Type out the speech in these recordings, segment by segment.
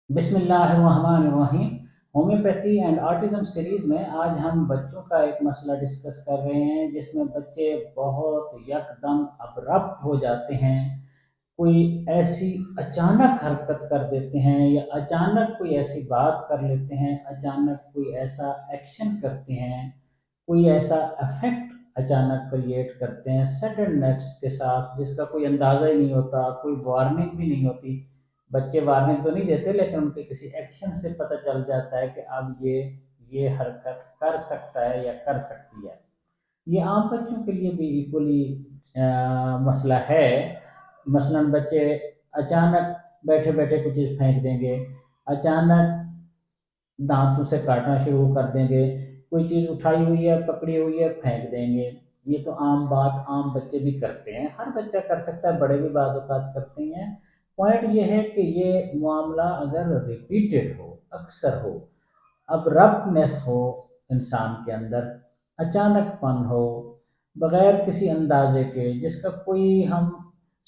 बिस्मिल्लाहिर्रहमानिर्रहीम। Homeopathy and autism series में आज हम बच्चों का एक मसला डिस्कस कर रहे हैं जिसमें बच्चे बहुत यकदम अब्रप्ट हो जाते हैं। कोई ऐसी अचानक हरकत कर देते हैं या अचानक कोई ऐसी बात कर लेते हैं, अचानक कोई ऐसा एक्शन करते हैं, कोई ऐसा इफ़ेक्ट अचानक क्रिएट करते हैं सडननेस के साथ जिसका कोई अंदाज़ा ही नहीं होता, कोई वार्निंग भी नहीं होती। बच्चे वार्निंग तो नहीं देते लेकिन उनके किसी एक्शन से पता चल जाता है कि अब ये हरकत कर सकता है या कर सकती है। ये आम बच्चों के लिए भी इक्वली मसला है। मसलन बच्चे अचानक बैठे बैठे कुछ चीज़ फेंक देंगे, अचानक दांतों से काटना शुरू कर देंगे, कोई चीज़ उठाई हुई है पकड़ी हुई है फेंक देंगे। ये तो आम बात, आम बच्चे भी करते हैं, हर बच्चा कर सकता है, बड़े भी बात औकात करते हैं। पॉइंट ये है कि ये मामला अगर रिपीटेड हो, अक्सर हो, अब्रप्टनेस हो, इंसान के अंदर अचानकपन हो, बगैर किसी अंदाजे के जिसका कोई हम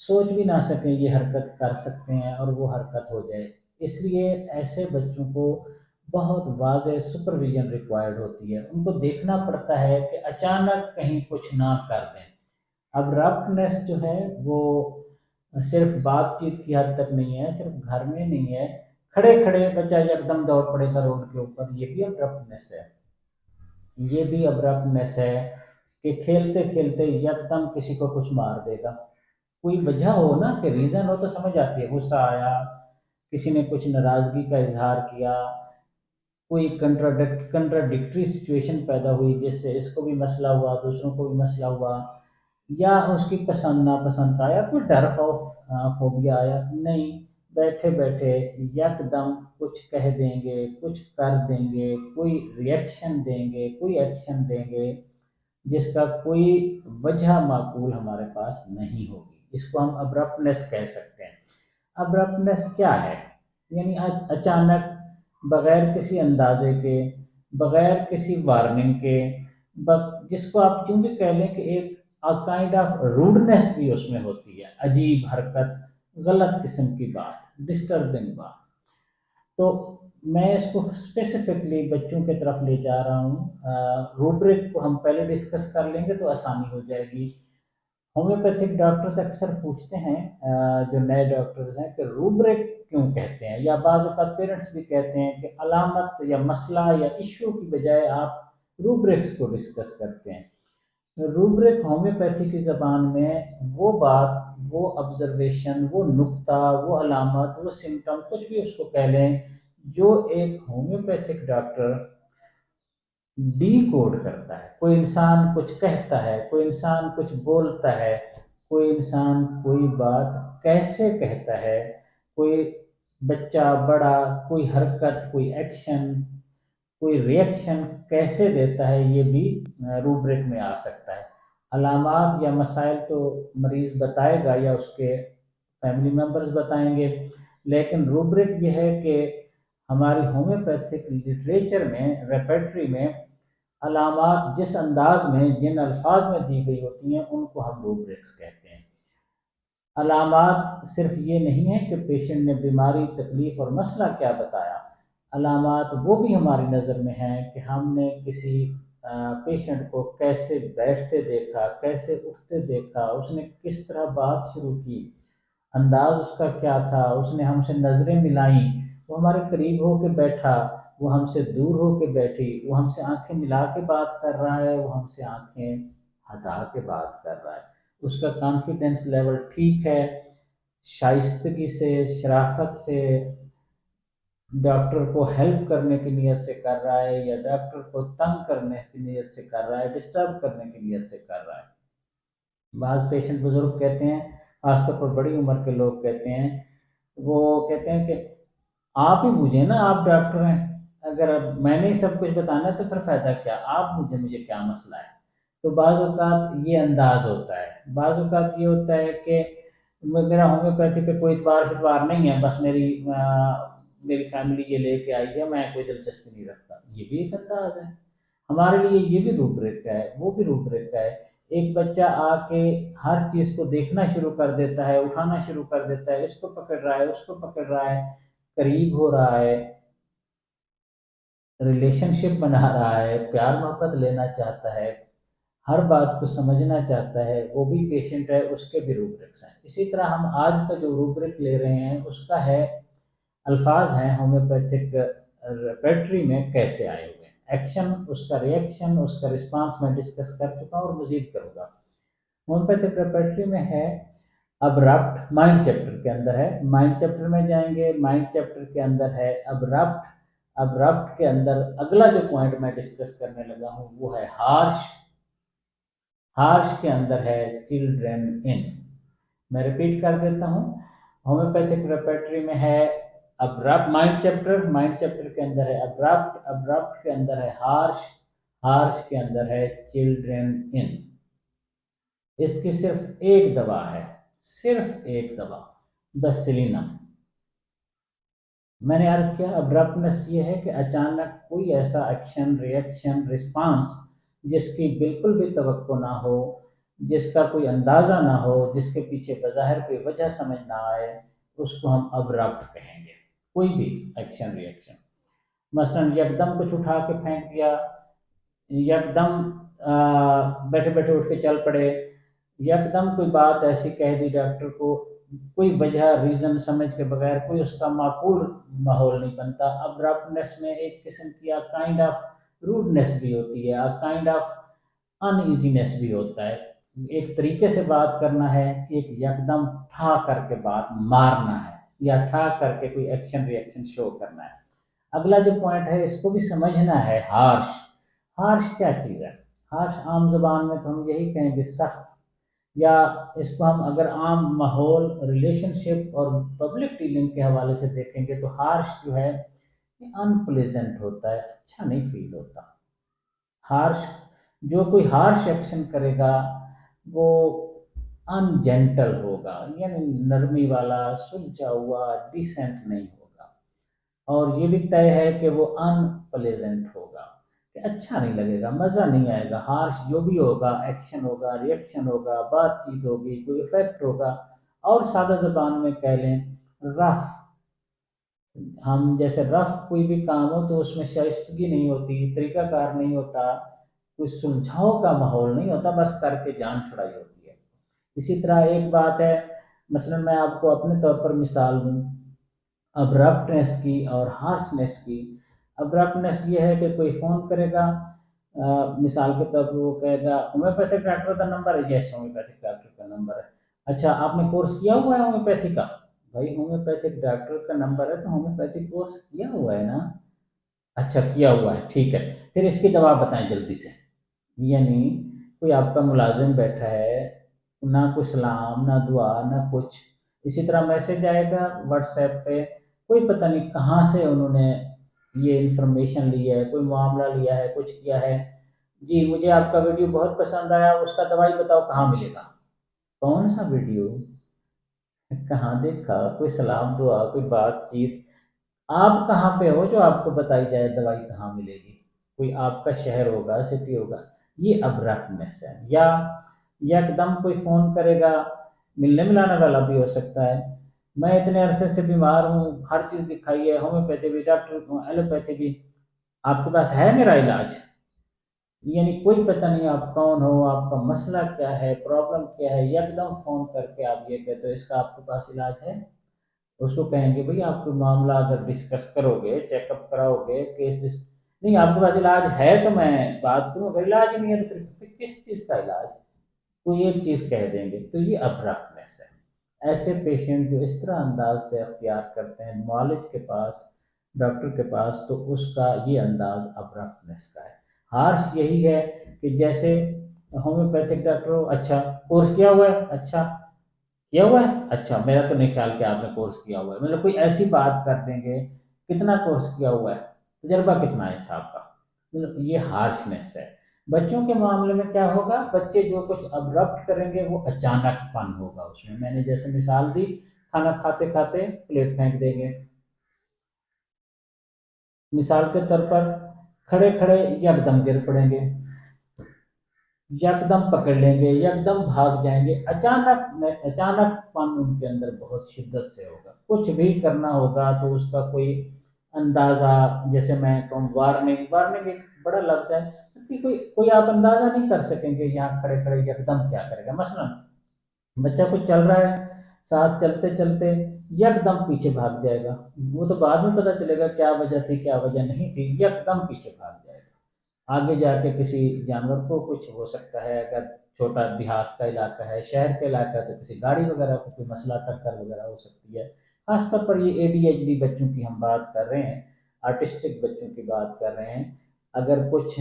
सोच भी ना सकें ये हरकत कर सकते हैं और वो हरकत हो जाए, इसलिए ऐसे बच्चों को बहुत वाज़ेह सुपरविज़न रिक्वायर्ड होती है। उनको देखना पड़ता है कि अचानक कहीं कुछ ना कर दें। अब्रप्टनेस जो है वो सिर्फ बातचीत की हद तक नहीं है, सिर्फ घर में नहीं है, खड़े खड़े बच्चा एकदम दौड़ पड़ेगा रोड के ऊपर, ये भी अब्रप्टनेस है। ये भी अब्रप्टनेस है कि खेलते खेलते एकदम किसी को कुछ मार देगा। कोई वजह हो ना, कि रीज़न हो तो समझ आती है, गुस्सा आया, किसी ने कुछ नाराज़गी का इजहार किया, कोई कंट्राडिक्टरी सिचुएशन पैदा हुई जिससे इसको भी मसला हुआ, दूसरों को भी मसला हुआ, या उसकी पसंद नापसंद का आया, कोई डर खौफ फोबिया आया, नहीं, बैठे बैठे यकदम कुछ कह देंगे, कुछ कर देंगे, कोई रिएक्शन देंगे, कोई एक्शन देंगे जिसका कोई वजह माकूल हमारे पास नहीं होगी। इसको हम अब्रप्टनेस कह सकते हैं। अब्रप्टनेस क्या है? यानी अचानक, बगैर किसी अंदाजे के, बगैर किसी वार्निंग के, जिसको आप यूं भी कह लें कि एक काइंड ऑफ रूडनेस भी उसमें होती है, अजीब हरकत, गलत किस्म की बात, डिस्टर्बिंग बात। तो मैं इसको स्पेसिफिकली बच्चों की तरफ ले जा रहा हूँ। रूब्रिक को हम पहले डिस्कस कर लेंगे तो आसानी हो जाएगी। होम्योपैथिक डॉक्टर्स अक्सर पूछते हैं, जो नए डॉक्टर्स हैं, कि रूब्रिक क्यों कहते हैं, या बाज़ औक़ात पेरेंट्स भी कहते हैं कि अलामत या मसला या इश्यू की बजाय आप रूब्रिक्स को डिस्कस करते हैं। रूब्रिक होम्योपैथी की ज़बान में वो बात, वो ऑब्जर्वेशन, वो नुक्ता, वो अलामत, वो सिम्टम, कुछ भी उसको कह लें, जो एक होम्योपैथिक डॉक्टर डी कोड करता है। कोई इंसान कुछ कहता है, कोई इंसान कुछ बोलता है, कोई इंसान कोई बात कैसे कहता है, कोई बच्चा बड़ा कोई हरकत, कोई एक्शन, कोई रिएक्शन कैसे देता है, ये भी रूब्रिक में आ सकता है। अलामात या मसाइल तो मरीज़ बताएगा या उसके फैमिली मेम्बर्स बताएंगे, लेकिन रूब्रिक ये है कि हमारी होम्योपैथिक लिटरेचर में, रेपर्टरी में अलामात जिस अंदाज में, जिन अल्फाज में दी गई होती हैं, उनको हम रूब्रिक्स कहते हैं। अलामात सिर्फ ये नहीं है कि पेशेंट ने बीमारी, तकलीफ और मसला क्या बताया, अलामात वो भी हमारी नज़र में हैं कि हमने किसी पेशेंट को कैसे बैठते देखा, कैसे उठते देखा, उसने किस तरह बात शुरू की, अंदाज उसका क्या था, उसने हमसे नज़रें मिलाई, वो हमारे करीब हो के बैठा, वो हमसे दूर हो के बैठी, वो हमसे आंखें मिला के बात कर रहा है, वो हमसे आंखें हटा के बात कर रहा है, उसका कॉन्फिडेंस लेवल ठीक है, शाइस्तगी से, शराफत से, डॉक्टर को हेल्प करने की नीयत से कर रहा है, या डॉक्टर को तंग करने की नीयत से कर रहा है, डिस्टर्ब करने की नीयत से कर रहा है। बाज़ पेशेंट बुज़ुर्ग कहते हैं, खासतौर पर बड़ी उम्र के लोग कहते हैं, वो कहते हैं कि आप ही बूझे ना, आप डॉक्टर हैं, अगर अब मैंने ही सब कुछ बताना है तो फिर फ़ायदा क्या, आप मुझे मुझे क्या मसला है। तो बाज़ औक़ात ये अंदाज़ होता है, बाज़ औक़ात ये होता है कि मेरा होम्योपैथी पे कोई इतबार शितबार नहीं है, बस मेरी फैमिली ये लेके आई है, मैं कोई दिलचस्पी नहीं रखता, ये भी एक अंदाज़ है। हमारे लिए ये भी रूपरेखा का है, वो भी रूपरेखा का है। एक बच्चा आके हर चीज़ को देखना शुरू कर देता है, उठाना शुरू कर देता है, इसको पकड़ रहा है, उसको पकड़ रहा है, करीब हो रहा है, रिलेशनशिप बना रहा है, प्यार मोहब्बत लेना चाहता है, हर बात को समझना चाहता है, वो भी पेशेंट है, उसके भी रूब्रिक्स हैं। इसी तरह हम आज का जो रूब्रिक ले रहे हैं उसका है, अल्फाज हैं होम्योपैथिक रेपर्टरी में कैसे आए हुए हैं, एक्शन, उसका रिएक्शन, उसका रिस्पांस मैं डिस्कस कर चुका हूँ और मजीद करूँगा। होम्योपैथिक रेपर्टरी में है अब्रप्ट, माइंड चैप्टर के अंदर है, माइंड चैप्टर में जाएंगे, माइंड चैप्टर के अंदर है अब्रप्ट, अब्रप्ट के अंदर अगला जो पॉइंट मैं डिस्कस करने लगा हूँ वो है हार्श, हार्श के अंदर है चिल्ड्रन इन। मैं रिपीट कर देता हूँ, होम्योपैथिक रेपर्टरी में है abrupt, mind chapter, mind chapter के अंदर है अब्रप्ट, अब्रप्ट के अंदर है हार्श, हार्श के अंदर है चिल्ड्रन इन। इसकी सिर्फ एक दवा है, सिर्फ एक दवा, बेसिलिनम। मैंने अर्ज किया अब्रप्टनेस ये है कि अचानक कोई ऐसा एक्शन, रिएक्शन, रिस्पांस जिसकी बिल्कुल भी तवक्को ना हो, जिसका कोई अंदाज़ा ना हो, जिसके पीछे बज़ाहिर कोई वजह समझ ना आए, उसको हम अब्रप्ट कहेंगे। कोई भी एक्शन, रिएक्शन, मसलन यकदम कुछ उठा के फेंक दिया, यकदम बैठे बैठे उठ के चल पड़े, यकदम कोई बात ऐसी कह दी डॉक्टर को, कोई वजह रीज़न समझ के बगैर, कोई उसका माकूल माहौल नहीं बनता। अब्रप्टनेस में एक किस्म की काइंड ऑफ रूडनेस भी होती है, काइंड ऑफ अनईजीनेस भी होता है। एक तरीके से बात करना है, एक यकदम ठा करके बात मारना है, या ठा करके कोई एक्शन रिएक्शन शो करना है। अगला जो पॉइंट है इसको भी समझना है, हार्श। हार्श क्या चीज़ है? हार्श आम जुबान में तो हम यही कहेंगे सख्त, या इसको हम अगर आम माहौल, रिलेशनशिप और पब्लिक डीलिंग के हवाले से देखेंगे तो हार्श जो है ये अनप्लेजेंट होता है, अच्छा नहीं फील होता। हार्श, जो कोई हार्श एक्शन करेगा वो अनजेंटल होगा, यानी नरमी वाला, सुलझा हुआ, डिसेंट नहीं होगा। और ये भी तय है कि वो अनप्लेजेंट होगा, कि अच्छा नहीं लगेगा, मज़ा नहीं आएगा। हार्श जो भी होगा, एक्शन होगा, रिएक्शन होगा, बातचीत होगी, कोई इफेक्ट होगा, और सादा ज़बान में कह लें रफ। हम जैसे रफ कोई भी काम हो तो उसमें शाइस्तगी नहीं होती, तरीकाकार नहीं होता, कोई सुलझाव का माहौल नहीं होता, बस करके जान छुड़ाई होती है। इसी तरह एक बात है, मसलन मैं आपको अपने तौर पर मिसाल दूँ अब्रप्टनेस की और हार्शनेस की। अब्रप्टनेस ये है कि कोई फ़ोन करेगा, मिसाल के तौर पर वो कहेगा होम्योपैथिक डॉक्टर का नंबर है, यस होम्योपैथिक डॉक्टर का नंबर है, अच्छा आपने कोर्स किया हुआ है होम्योपैथी का? भाई होम्योपैथिक डॉक्टर का नंबर है तो होम्योपैथिक कोर्स किया हुआ है ना? अच्छा किया हुआ है, ठीक है, फिर इसकी दवा बताएं जल्दी से। यानी कोई आपका मुलाजिम बैठा है, ना कोई सलाम, ना दुआ, ना कुछ। इसी तरह मैसेज आएगा व्हाट्सएप पे, कोई पता नहीं कहाँ से उन्होंने ये इंफॉर्मेशन ली है, कोई मामला लिया है, कुछ किया है, जी मुझे आपका वीडियो बहुत पसंद आया, उसका दवाई बताओ कहाँ मिलेगा। कौन सा वीडियो, कहाँ देखा, कोई सलाम दुआ, कोई बातचीत, आप कहाँ पे हो जो आपको बताई जाए दवाई कहाँ मिलेगी? कोई आपका शहर होगा, सिटी होगा, ये अब्रप्टनेस है। या यकदम कोई फ़ोन करेगा, मिलने मिलाने वाला भी हो सकता है, मैं इतने अरसे से बीमार हूँ, हर चीज़ दिखाई है, होम्योपैथी भी, डॉक्टर एलोपैथी भी, आपके पास है मेरा इलाज? यानी कोई पता नहीं आप कौन हो, आपका मसला क्या है, प्रॉब्लम क्या है, यकदम फ़ोन करके आप ये कहते हो इसका आपके पास इलाज है। उसको कहेंगे भाई आप कोई मामला अगर डिस्कस करोगे, चेकअप कराओगे, केस नहीं आपके पास इलाज है तो मैं बात करूँ, अगर इलाज नहीं है तो फिर किस चीज़ का इलाज? कोई एक चीज़ कह देंगे, तो ये अब्रप्टनेस है। ऐसे पेशेंट जो इस तरह अंदाज से अख्तियार करते हैं मुआलिज के पास, डॉक्टर के पास, तो उसका ये अंदाज अब्रप्टनेस का है। हार्श यही है कि जैसे होम्योपैथिक डॉक्टर हो, अच्छा कोर्स किया हुआ है, अच्छा किया हुआ है, अच्छा मेरा तो नहीं ख्याल कि आपने कोर्स किया हुआ है, मतलब कोई ऐसी बात कर देंगे, कितना कोर्स किया हुआ है, तजर्बा कितना है साहब का, मतलब ये हार्शनेस है। बच्चों के मामले में क्या होगा, बच्चे जो कुछ अब्रप्ट करेंगे वो अचानकपन होगा उसमें। मैंने जैसे मिसाल दी, खाना खाते खाते प्लेट फेंक देंगे, मिसाल के तौर पर खड़े खड़े यकदम गिर पड़ेंगे, यकदम पकड़ लेंगे, यकदम भाग जाएँगे, अचानक पन उनके अंदर बहुत शिद्दत से होगा। कुछ भी करना होगा तो उसका कोई अंदाज़ा, जैसे मैं कहूँ वार्निंग, वार्निंग एक बड़ा लफ्ज़ है कि कोई कोई आप अंदाज़ा नहीं कर सकेंगे यहाँ खड़े-खड़े यकदम क्या करेगा। मसलन बच्चा कुछ चल रहा है, साथ चलते-चलते यकदम पीछे भाग जाएगा। वो तो बाद में पता चलेगा क्या वजह थी, क्या वजह नहीं थी, यकदम पीछे भाग जाएगा। आगे जाके किसी जानवर को कुछ हो सकता है, अगर छोटा देहात का इलाका है, शहर का इलाका है तो किसी गाड़ी वगैरह को कोई मसला टक्कर वगैरह हो सकती है। खासतौर पर ये एडीएचडी बच्चों की हम बात कर रहे हैं, आर्टिस्टिक बच्चों की बात कर रहे हैं। अगर कुछ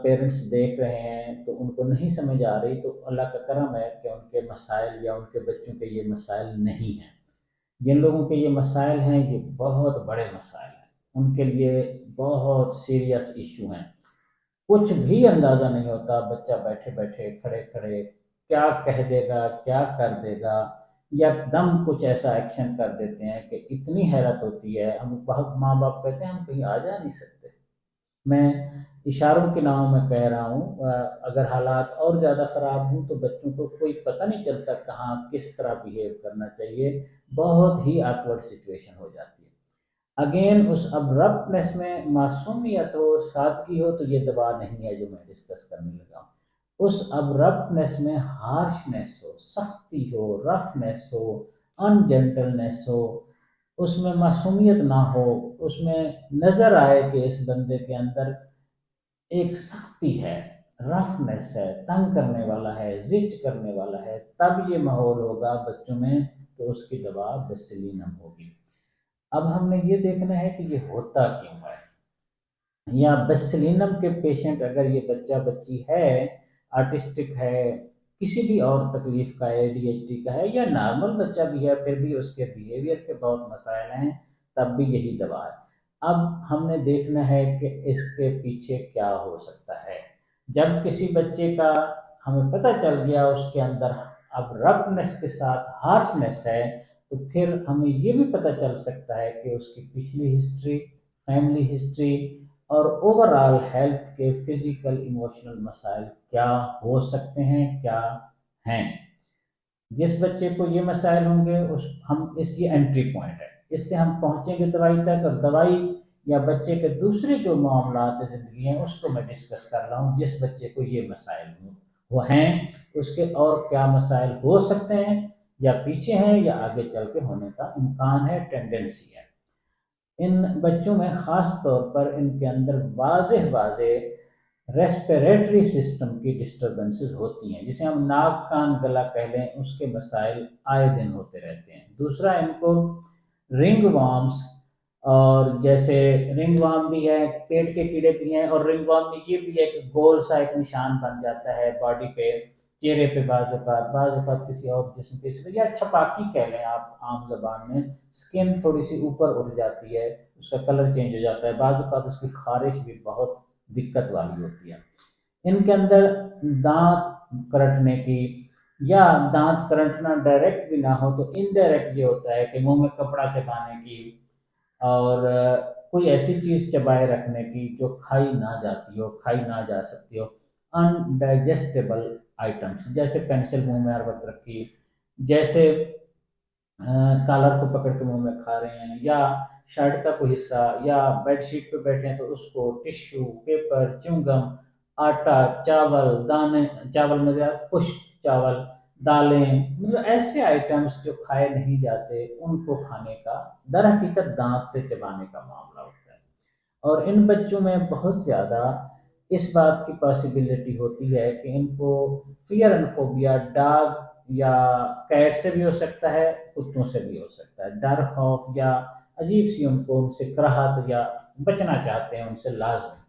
पेरेंट्स देख रहे हैं तो उनको नहीं समझ आ रही, तो अल्लाह का करम है कि उनके मसाइल या उनके बच्चों के ये मसाइल नहीं हैं। जिन लोगों के ये मसाइल हैं ये बहुत बड़े मसाइल हैं, उनके लिए बहुत सीरियस इशू हैं। कुछ भी अंदाज़ा नहीं होता, बच्चा बैठे-बैठे, खड़े-खड़े क्या कह देगा, क्या कर देगा, यकदम कुछ ऐसा एक्शन कर देते हैं कि इतनी हैरत होती है। हम बहुत माँ-बाप कहते हैं हम कहीं आ जा नहीं सकते। मैं इशारों के नाम में कह रहा हूँ, अगर हालात और ज़्यादा ख़राब हों तो बच्चों को कोई पता नहीं चलता कहाँ किस तरह बिहेव करना चाहिए, बहुत ही ऑकवर्ड सिचुएशन हो जाती है। अगेन उस अब्रप्टनेस में मासूमियत हो, सादगी हो, तो ये दवा नहीं है जो मैं डिस्कस करने लगा हूँ। उस अब्रप्टनेस में हार्शनेस हो, सख्ती हो, रफनेस हो, अनजेंटलनेस हो, उसमें मासूमियत ना हो, उसमें नज़र आए कि इस बंदे के अंदर एक सख्ती है, रफनेस है, तंग करने वाला है, जिच करने वाला है, तब ये माहौल होगा बच्चों में, तो उसकी दवा बेसिलिनम होगी। अब हमने ये देखना है कि ये होता क्यों है, या बेसिलिनम के पेशेंट अगर ये बच्चा बच्ची है, आर्टिस्टिक है, किसी भी और तकलीफ का है, एडीएचडी का है, या नॉर्मल बच्चा भी है फिर भी उसके बिहेवियर के बहुत मसाइल हैं, तब भी यही दवा है। अब हमने देखना है कि इसके पीछे क्या हो सकता है। जब किसी बच्चे का हमें पता चल गया उसके अंदर अब रफनेस के साथ हार्शनेस है, तो फिर हमें ये भी पता चल सकता है कि उसकी पिछली हिस्ट्री, फैमिली हिस्ट्री और ओवरऑल हेल्थ के फिजिकल इमोशनल मसाइल क्या हो सकते हैं, क्या हैं। जिस बच्चे को ये मसाइल होंगे उस हम इस ये एंट्री पॉइंट है, इससे हम पहुंचेंगे दवाई तक, और दवाई या बच्चे के दूसरे जो मामलात ज़िंदगी हैं उसको मैं डिस्कस कर रहा हूँ। जिस बच्चे को ये मसाइल हो वो हैं, उसके और क्या मसाइल हो सकते हैं, या पीछे हैं या आगे चल के होने का इम्कान है, टेंडेंसी है। इन बच्चों में ख़ास तौर पर इनके अंदर वाज़ेह वाज़ेह रेस्पिरेटरी सिस्टम की डिस्टर्बेंसेस होती हैं, जिसे हम नाक कान गला कह लें, उसके मसाइल आए दिन होते रहते हैं। दूसरा, इनको रिंग वार्म्स, और जैसे रिंग वार्म भी है, पेट के कीड़े भी हैं, और रिंग वार्म में ये भी है कि गोल सा एक निशान बन जाता है बॉडी पे, चेहरे पे, बाज़ औक़ात किसी और जिस्म पे, इस या छपाकी कह लें आप आम ज़बान में, स्किन थोड़ी सी ऊपर उठ जाती है, उसका कलर चेंज हो जाता है, बाज़ औक़ात उसकी खारिश भी बहुत दिक्कत वाली होती है। इनके अंदर दांत करटने की, या दांत करटना डायरेक्ट भी ना हो तो इनडायरेक्ट ये होता है कि मुंह में कपड़ा चबाने की, और कोई ऐसी चीज़ चबाए रखने की जो खाई ना जाती हो, खाई ना जा सकती हो, अनडाइजेस्टेबल आइटम्स, जैसे पेंसिल मुंह में हर वक्त रखी, जैसे कॉलर को पकड़ के मुंह में खा रहे हैं, या शर्ट का कोई हिस्सा, या बेड शीट पे बैठे हैं तो उसको टिश्यू पेपर, च्युइंगम, आटा, चावल, दाने, चावल में खुश्क चावल, दालें, मतलब ऐसे आइटम्स जो खाए नहीं जाते उनको खाने का दर हकीकत दांत से चबाने का मामला होता है। और इन बच्चों में बहुत ज़्यादा इस बात की पॉसिबिलिटी होती है कि इनको फियर एंड फोबिया डॉग या कैट से भी हो सकता है, कुत्तों से भी हो सकता है। डर, खौफ, या अजीब सी उनको उनसे कराहत, या बचना चाहते हैं उनसे लाजमी।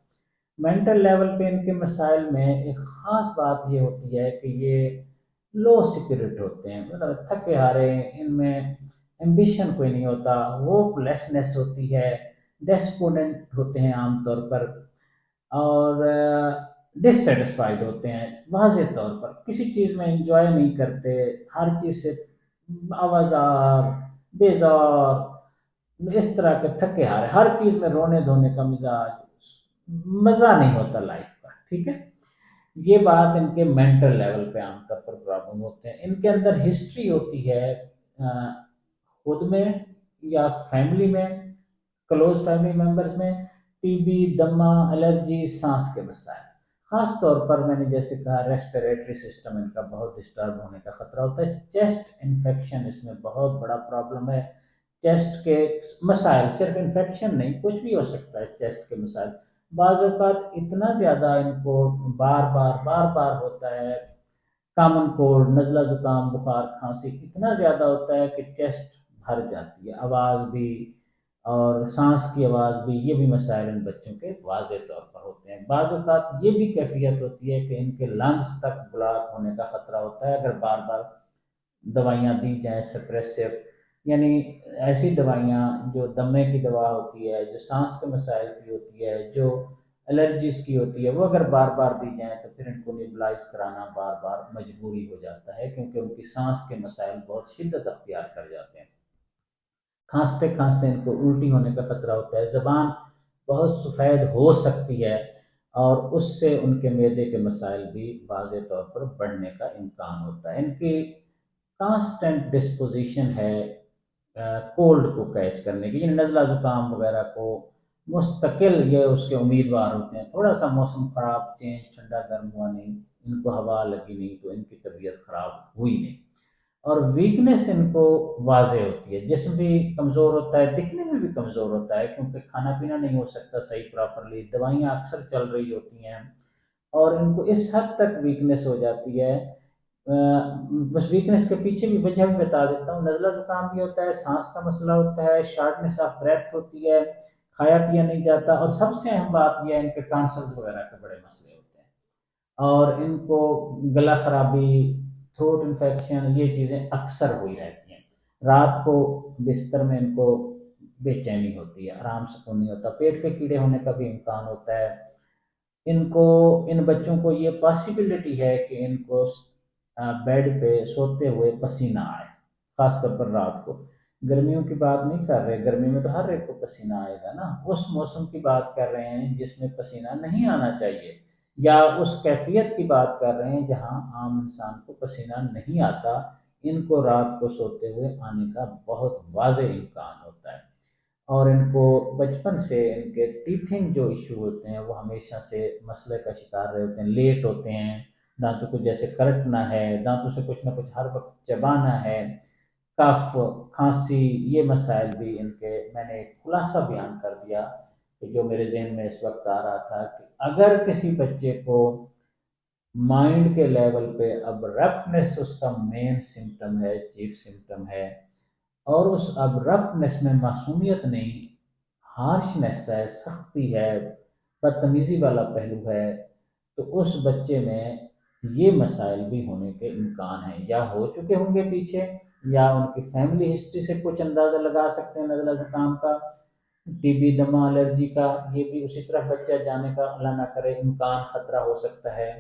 मेंटल लेवल पे इनके मसाइल में एक ख़ास बात ये होती है कि ये लो स्पिरिट होते हैं, मतलब थके हारे, इनमें एम्बिशन कोई नहीं होता, होपलेसनेस होती है, डेस्पोडेंट होते हैं आमतौर पर, और डिससेटिस्फाइड होते हैं, वाज़ेह तौर पर किसी चीज़ में एंजॉय नहीं करते, हर चीज़ से आवाज़ार, बेजार, इस तरह के थके हारे, हर चीज़ में रोने धोने का मिजाज, मज़ा नहीं होता लाइफ का, ठीक है। یہ بات ان کے مینٹل لیول پہ عام طور پر پرابلم ہوتے ہیں، ان کے اندر ہسٹری ہوتی ہے خود میں یا فیملی میں، کلوز فیملی ممبرز میں، ٹی بی، دمہ، الرجی، سانس کے مسائل، خاص طور پر میں نے جیسے کہا ریسپیریٹری سسٹم ان کا بہت ڈسٹرب ہونے کا خطرہ ہوتا ہے، چیسٹ انفیکشن اس میں بہت بڑا پرابلم ہے، چیسٹ کے مسائل، صرف انفیکشن نہیں کچھ بھی ہو سکتا ہے، چیسٹ کے مسائل بعض اوقات اتنا زیادہ ان کو بار بار ہوتا ہے، کامن کولڈ، نزلہ زکام، بخار، کھانسی اتنا زیادہ ہوتا ہے کہ چیسٹ بھر جاتی ہے، آواز بھی اور سانس کی آواز بھی، یہ بھی مسائل ان بچوں کے واضح طور پر ہوتے ہیں، بعض اوقات یہ بھی کیفیت ہوتی ہے کہ ان کے لنگز تک بلاک ہونے کا خطرہ ہوتا ہے اگر بار بار دوائیاں دی جائیں سپریسو، یعنی ایسی دوائیاں جو دمے کی دوا ہوتی ہے، جو سانس کے مسائل کی ہوتی ہے، جو الرجیز کی ہوتی ہے، وہ اگر بار بار دی جائیں تو پھر ان کو نیبلائز کرانا بار بار مجبوری ہو جاتا ہے، کیونکہ ان کی سانس کے مسائل بہت شدت اختیار کر جاتے ہیں، کھانستے کھانستے ان کو الٹی ہونے کا خطرہ ہوتا ہے، زبان بہت سفید ہو سکتی ہے، اور اس سے ان کے معدے کے مسائل بھی واضح طور پر بڑھنے کا امکان ہوتا ہے، ان کی کانسٹنٹ ڈسپوزیشن ہے کولڈ کو کیچ کرنے کی، یعنی نزلہ زکام وغیرہ کو مستقل یہ اس کے امیدوار ہوتے ہیں، تھوڑا سا موسم خراب چینج، ٹھنڈا گرم ہوا نہیں، ان کو ہوا لگی نہیں تو ان کی طبیعت خراب ہوئی نہیں، اور ویکنیس ان کو واضح ہوتی ہے، جسم بھی کمزور ہوتا ہے، دکھنے میں بھی کمزور ہوتا ہے کیونکہ کھانا پینا نہیں ہو سکتا صحیح پراپرلی، دوائیاں اکثر چل رہی ہوتی ہیں، اور ان کو اس حد تک ویکنیس ہو جاتی ہے، بس ویکنیس کے پیچھے بھی وجہ بھی بتا دیتا ہوں، نزلہ زکام بھی ہوتا ہے، سانس کا مسئلہ ہوتا ہے، شارٹنیس آف بریتھ ہوتی ہے، کھایا پیا نہیں جاتا، اور سب سے اہم بات یہ ہے ان کے ٹانسلز وغیرہ کے بڑے مسئلے ہوتے ہیں، اور ان کو گلا خرابی، تھروٹ انفیکشن، یہ چیزیں اکثر ہوئی رہتی ہیں، رات کو بستر میں ان کو بے چینی ہوتی ہے، آرام سکون نہیں ہوتا، پیٹ کے کیڑے ہونے کا بھی امکان ہوتا ہے، ان کو ان بچوں کو یہ پاسبلٹی ہے کہ ان کو بیڈ پہ سوتے ہوئے پسینہ آئے، خاص طور پر رات کو، گرمیوں کی بات نہیں کر رہے، گرمی میں تو ہر ایک کو پسینہ آئے گا نا، اس موسم کی بات کر رہے ہیں جس میں پسینہ نہیں آنا چاہیے، یا اس کیفیت کی بات کر رہے ہیں جہاں عام انسان کو پسینہ نہیں آتا، ان کو رات کو سوتے ہوئے آنے کا بہت واضح امکان ہوتا ہے، اور ان کو بچپن سے ان کے ٹیتھنگ جو ایشو ہوتے ہیں وہ ہمیشہ سے مسئلے کا شکار رہے ہوتے ہیں، لیٹ ہوتے ہیں، دانتوں کو جیسے کرٹنا ہے، دانتوں سے کچھ نہ کچھ ہر وقت چبانا ہے، کف، کھانسی، یہ مسائل بھی ان کے، میں نے ایک خلاصہ بیان کر دیا کہ جو میرے ذہن میں اس وقت آ رہا تھا کہ اگر کسی بچے کو مائنڈ کے لیول پہ اب رفنس اس کا مین سمٹم ہے، چیف سمٹم ہے، اور اس ابرپٹنس میں معصومیت نہیں، ہارشنیس ہے، سختی ہے، بدتمیزی والا پہلو ہے، تو اس بچے میں یہ مسائل بھی ہونے کے امکان ہیں، یا ہو چکے ہوں گے پیچھے، یا ان کی فیملی ہسٹری سے کچھ اندازہ لگا سکتے ہیں نزلہ زکام کا، ٹی بی، دمہ، الرجی کا، یہ بھی اسی طرح بچہ جانے کا اللہ نہ کرے امکان، خطرہ ہو سکتا ہے،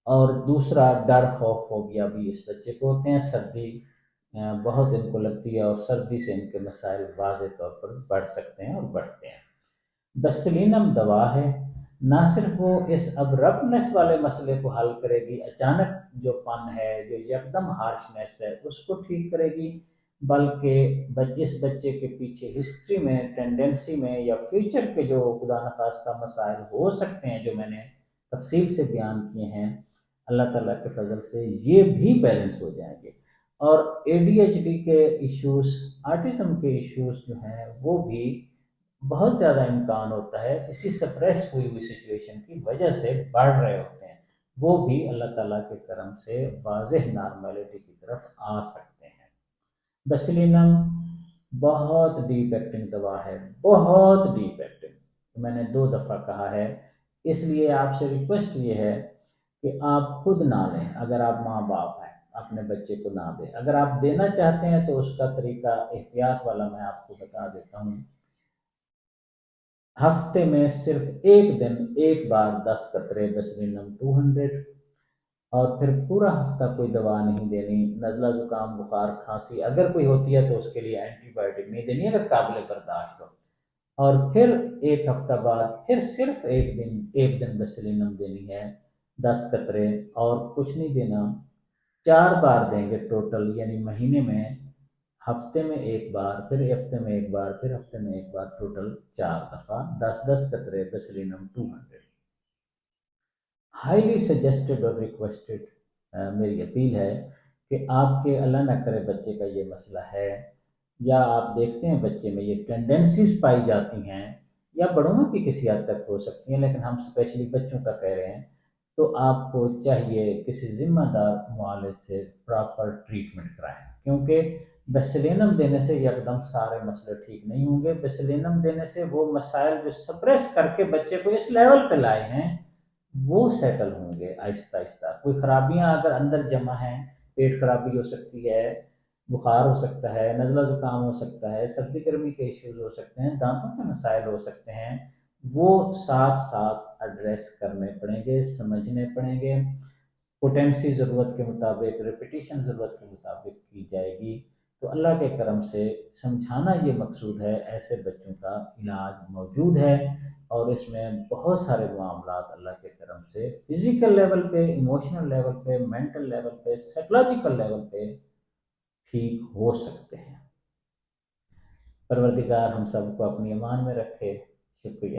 اور دوسرا ڈر، خوف، فوبیا بھی اس بچے کو ہوتے ہیں، سردی بہت ان کو لگتی ہے، اور سردی سے ان کے مسائل واضح طور پر بڑھ سکتے ہیں اور بڑھتے ہیں، دسلینم دوا ہے، نہ صرف وہ اس ابرپٹنس والے مسئلے کو حل کرے گی، اچانک جو پن ہے، جو یکدم ہارشنیس ہے اس کو ٹھیک کرے گی، بلکہ اس بچے کے پیچھے ہسٹری میں، ٹینڈنسی میں، یا فیوچر کے جو خدا نخواستہ مسائل ہو سکتے ہیں جو میں نے تفصیل سے بیان کیے ہیں، اللہ تعالیٰ کے فضل سے یہ بھی بیلنس ہو جائیں گے، اور اے ڈی ایچ ڈی کے ایشوز، آٹزم کے ایشوز جو ہیں وہ بھی بہت زیادہ امکان ہوتا ہے اسی سپریس ہوئی ہوئی سچویشن کی وجہ سے بڑھ رہے ہوتے ہیں، وہ بھی اللہ تعالیٰ کے کرم سے واضح نارملٹی کی طرف آ سکتے ہیں، بیسیلینم بہت ڈیپ ایکٹنگ دوا ہے، بہت ڈیپ ایکٹنگ، میں نے 2 دفعہ کہا ہے، اس لیے آپ سے ریکویسٹ یہ ہے کہ آپ خود نہ لیں، اگر آپ ماں باپ ہیں اپنے بچے کو نہ دیں، اگر آپ دینا چاہتے ہیں تو اس کا طریقہ احتیاط والا میں آپ کو بتا دیتا ہوں، ہفتے میں صرف ایک دن ایک بار 10 قطرے بیسیلینم 200، اور پھر پورا ہفتہ کوئی دوا نہیں دینی، نزلہ زکام، بخار، کھانسی اگر کوئی ہوتی ہے تو اس کے لیے اینٹی بائیوٹک نہیں دینی اگر قابل برداشت ہو، اور پھر ایک ہفتہ بعد پھر صرف ایک دن بیسیلینم دینی ہے، 10 कतरे, और कुछ नहीं देना। 4 बार देंगे टोटल, यानी महीने में, हफ्ते में एक बार, फिर हफ्ते में एक बार, फिर हफ्ते में एक बार, टोटल 4 दफ़ा 10-10 कतरे बेसिलिनम 200। हाईली सजेस्टेड और रिक्वेस्टेड, मेरी अपील है कि आपके, अल्लाह ना करे बच्चे का ये मसला है, या आप देखते हैं बच्चे में ये टेंडेंसीज पाई जाती हैं, या बड़ों में भी किसी हद तक हो सकती हैं, लेकिन हम स्पेशली बच्चों का कह रहे हैं, तो आपको चाहिए किसी ज़िम्मेदार मुआलिज से प्रॉपर ट्रीटमेंट कराएं, क्योंकि बेसिलिनम देने से एकदम सारे मसले ठीक नहीं होंगे। बेसिलिनम देने से वो मसाइल जो सप्रेस करके बच्चे को इस लेवल पे लाए हैं, वो सेटल होंगे आहिस्ता आहिस्ता। कोई खराबियां अगर अंदर जमा हैं, पेट खराबी हो सकती है, बुखार हो सकता है, नज़ला ज़ुकाम हो सकता है, सर्दी गर्मी के इश्यूज हो सकते हैं, दांतों के मसाइल हो सकते हैं, वो साथ साथ एड्रेस करने पड़ेंगे, समझने पड़ेंगे। पोटेंसी ज़रूरत के मुताबिक, रिपीटिशन ज़रूरत के मुताबिक की जाएगी। तो अल्लाह के करम से समझाना ये मकसूद है, ऐसे बच्चों का इलाज मौजूद है, और इसमें बहुत सारे मामलात अल्लाह के करम से फिज़िकल लेवल पे, इमोशनल लेवल पे, मेंटल लेवल पे, साइकोलॉजिकल लेवल पे ठीक हो सकते हैं। परवरदिगार हम सबको अपनी अमान में रखे। शुक्रिया।